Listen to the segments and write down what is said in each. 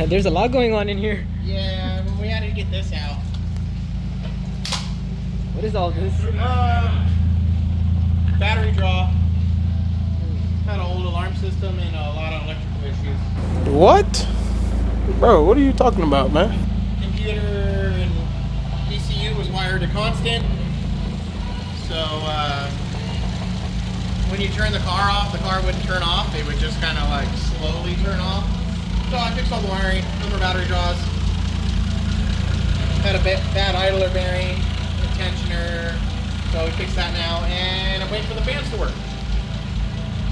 there's a lot going on in here. Yeah, well, we had to get this out. What is all this? Battery draw. Had an old alarm system and a lot of electrical issues. What? Bro, what are you talking about, man? Computer and ECU was wired to constant. So when you turn the car off, the car wouldn't turn off. It would just kind of like slowly turn off. So I fixed all the wiring, no more battery draws. Had a bad idler bearing, a tensioner. So we fixed that now, and I'm waiting for the fans to work.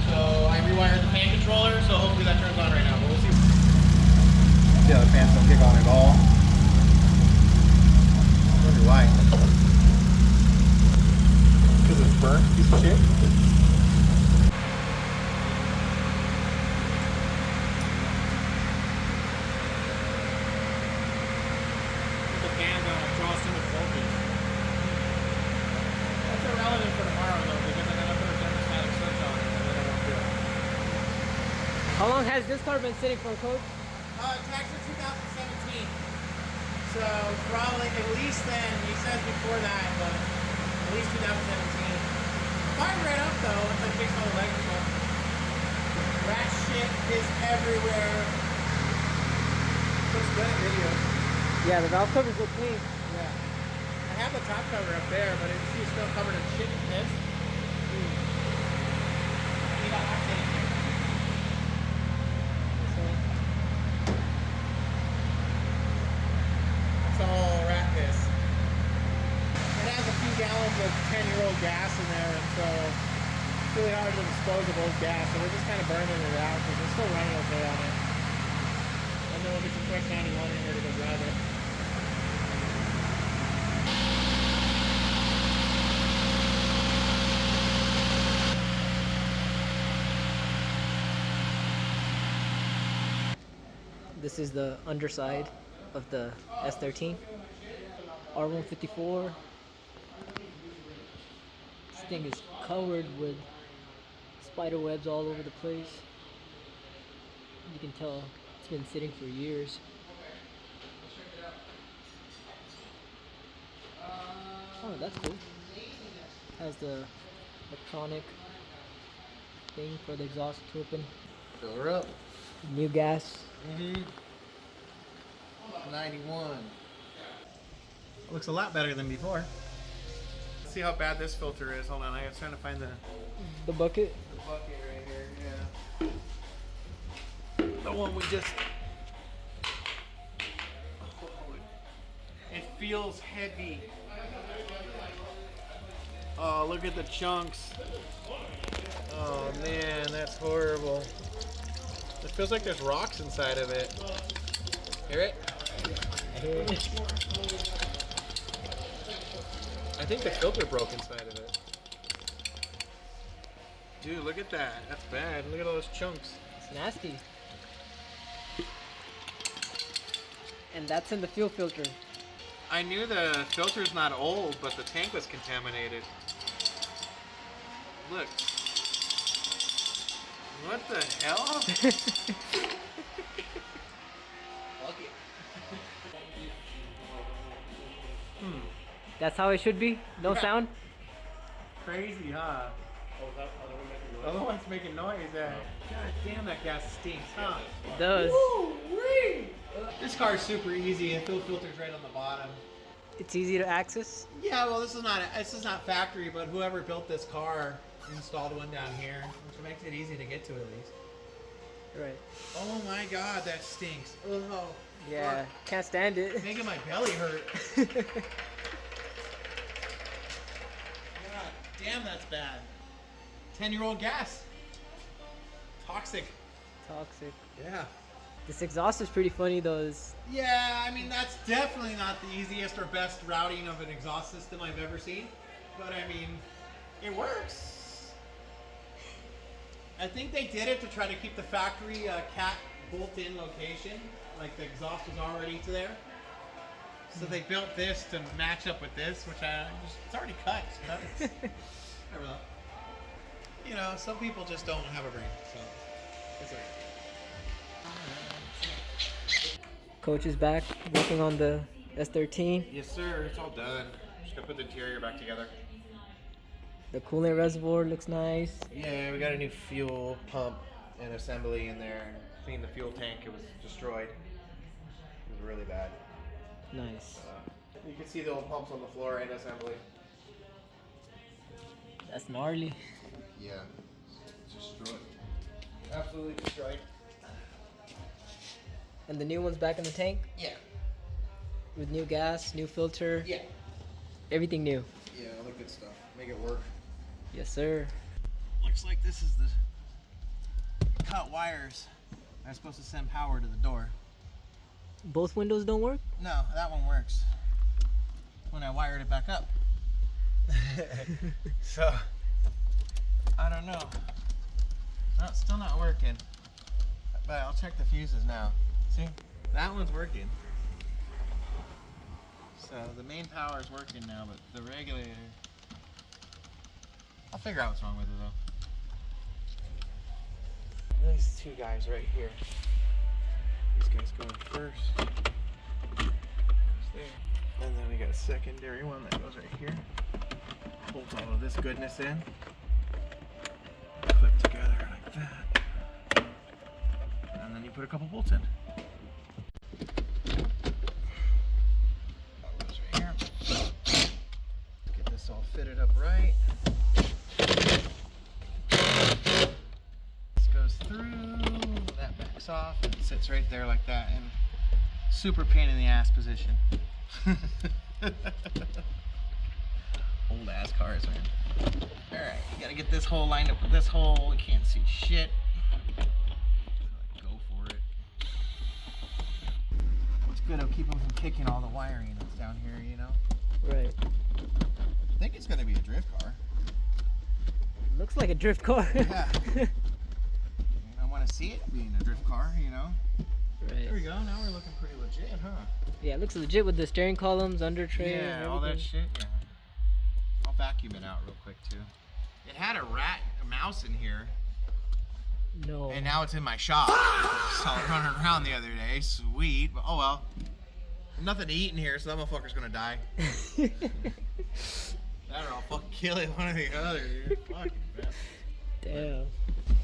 So I rewired the fan controller, so hopefully that turns on right now, but we'll see. Yeah, the fans don't kick on at all. I wonder why. Because it's burnt, piece of shit. Put the fans on, it draws too much voltage. That's irrelevant for tomorrow though, because I gotta put a thermostatic switch on it, and then I won't do it. How long has this car been sitting for, Coach? It's actually 2017. So probably at least then, he says before that, but at least 2017. Fired right up though, once I fixed all the electrical. Rat shit is everywhere. Looks good at video. Yeah, the valve covers look clean. Yeah. I have the top cover up there, but it's still covered in shit and piss. I need a hot tank here. It's all rat piss. It has a few gallons of 10-year-old gas in there, and so it's really hard to dispose of old gas. So we're just kind of burning it out because we're still running okay on it. And then we'll get some fresh 91 in here to go drive it. This is the underside of the S13 R154. This thing is covered with spider webs all over the place. You can tell it's been sitting for years. Oh, that's cool. Has the electronic thing for the exhaust to open. Fill her up. New gas. 91. Looks a lot better than before. Let's see how bad this filter is. Hold on, I was trying to find The bucket. the bucket right here. Yeah. The one we just. It feels heavy. Oh, look at the chunks. Oh man, that's horrible. It feels like there's rocks inside of it. Hear it? I hear it. I think the filter broke inside of it. Dude, look at that. That's bad. Look at all those chunks. It's nasty. And that's in the fuel filter. I knew the filter's not old, but the tank was contaminated. Look. What the hell? That's how it should be? No Yeah. sound? Crazy, huh? The other one's making noise. God damn, that gas stinks, huh? It does. Woo-wee! This car is super easy. The fuel filter's right on the bottom. It's easy to access. Yeah, well, this is not factory, but whoever built this car installed one down here, which makes it easy to get to at least. Right. Oh my God, that stinks. Oh, Yeah, can't stand it. making my belly hurt. God damn, that's bad. 10-year-old gas. Toxic. Toxic. Yeah. This exhaust is pretty funny though. Yeah, I mean, that's definitely not the easiest or best routing of an exhaust system I've ever seen. But I mean, it works. I think they did it to try to keep the factory cat bolt-in location. Like the exhaust was already to there. So they built this to match up with this, which it's already cut. It's cut. Never know. You know, some people just don't have a brain, so it's okay. Coach is back working on the S13. Yes, sir. It's all done. Just gonna put the interior back together. The coolant reservoir looks nice. Yeah, we got a new fuel pump and assembly in there, and cleaned the fuel tank. It was destroyed. It was really bad. Nice. You can see the old pumps on the floor and assembly. That's gnarly. Yeah, it's destroyed. Absolutely destroyed. And the new one's back in the tank Yeah. with new gas, new filter, Yeah. everything new. Yeah, all the good stuff. Make it work. Yes, sir. Looks like this is the cut wires. I'm supposed to send power to the door. Both windows don't work? No, that one works. When I wired it back up. So, I don't know. No, it's still not working. But I'll check the fuses now. See? That one's working. So the main power is working now, but the regulator... I'll figure out what's wrong with it though. These two guys right here. This guy's going first. Goes there. And then we got a secondary one that goes right here. Pulls all of this goodness in. Clip together like that. And then you put a couple bolts in. That goes right here. Get this all fitted up right. This goes through, that backs off, and it sits right there like that, and super pain in the ass position. Old ass cars, man. Alright, you gotta get this hole lined up with this hole. You can't see shit. Go for it. It's good, it'll keep them from kicking all the wiring that's down here, you know? Right. I think it's gonna be a drift car. Looks like a drift car. Yeah. I want to see it being a drift car, you know? Right. There we go, now we're looking pretty legit, huh? Yeah, it looks legit with the steering columns, under tray. Yeah, and all that everything. shit, yeah. I'll vacuum it out real quick, too. It had a mouse in here, No. and now it's in my shop. I saw it running around the other day. Sweet, but oh well. Nothing to eat in here, so that motherfucker's gonna die. That or I'll fucking kill it, one or the other, dude. Fucking best. Damn.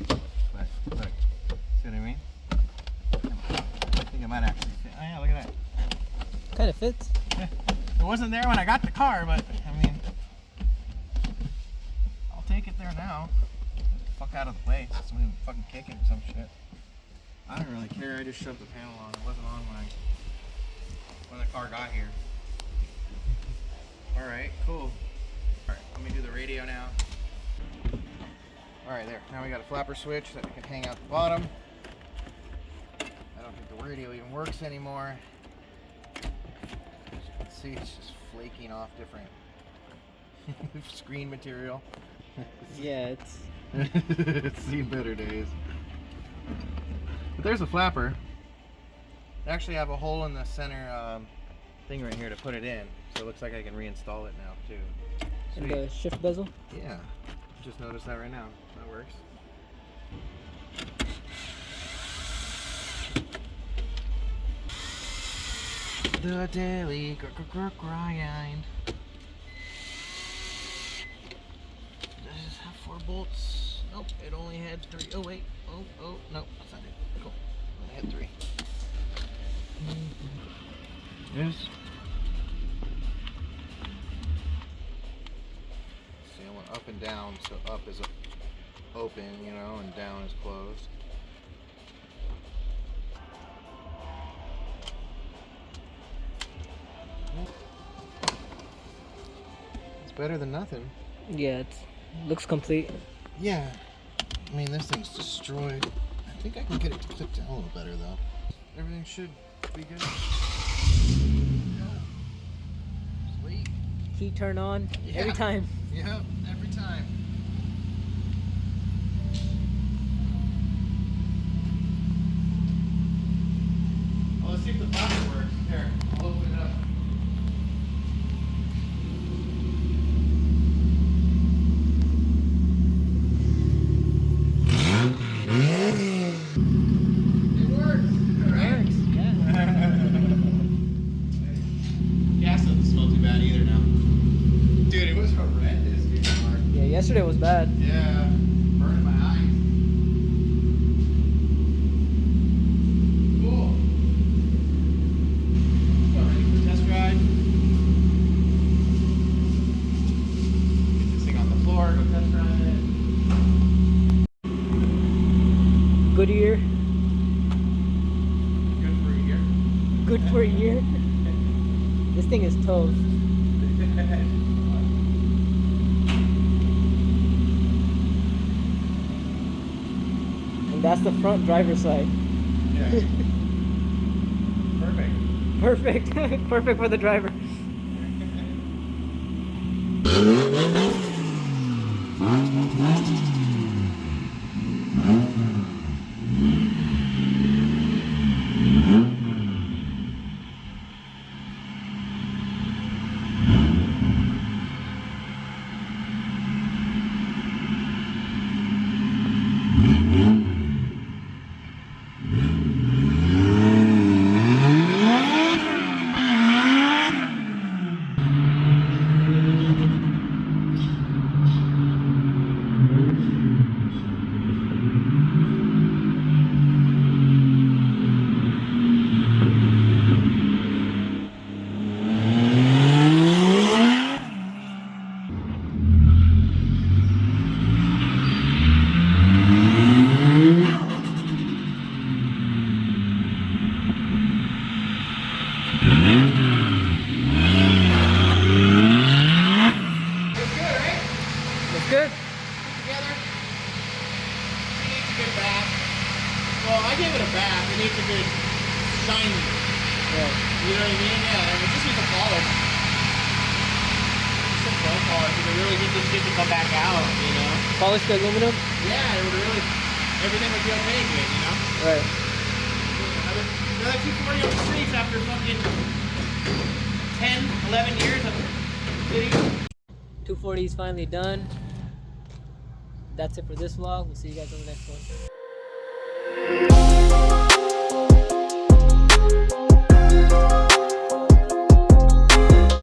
But, look, see what I mean? I think it might actually fit. Oh yeah, look at that. Kind of fits. Yeah. It wasn't there when I got the car, but I mean, I'll take it there now. Get the fuck out of the way. Somebody fucking kick it or some shit. I don't really care. I just shoved the panel on. It wasn't on when the car got here. All right, cool. All right, let me do the radio now. All right, there. Now we got a flapper switch that we can hang out the bottom. I don't think the radio even works anymore. As you can see, it's just flaking off different screen material. Yeah, it's... It's seen better days. But there's a flapper. I actually have a hole in the center thing right here to put it in. So it looks like I can reinstall it now too. And Sweet. the shift bezel? Yeah. Just noticed that right now. That works. The daily grind. Does this have 4 bolts? Nope, it only had 3. Oh wait. Oh, nope, that's not it. Cool. Only had 3. Yes. See, I went up and down, so up is open, you know, and down is closed. It's better than nothing. Yeah, it looks complete. Yeah. I mean, this thing's destroyed. I think I can get it to clip down a little better, though. Everything should be good. Sweet. Heat turn on every time. Yep, every time. Well, let's see if the body works. Here, I'll open it up. It works. All right. Yeah. Yesterday was bad. Yeah, burning my eyes. Cool. Got ready for test ride. Get this thing on the floor, go test ride it. Goodyear. Good for a year. Good for a year. This thing is toast. And that's the front driver's side. Yeah. Perfect. Perfect. Perfect for the driver. Looks good. Together. It needs a good bath. Well, I gave it a bath. It needs a good shiny. Yeah. You know what I mean? Yeah, it just needs a polish. Some bone polish. It would really get this shit to come back out, you know? Polish the aluminum? Yeah, it would really, everything would be okay again, you know? Right. Another 240 on the streets after fucking 10, 11 years of city. 240 is finally done. That's it for this vlog. We'll see you guys on the next one.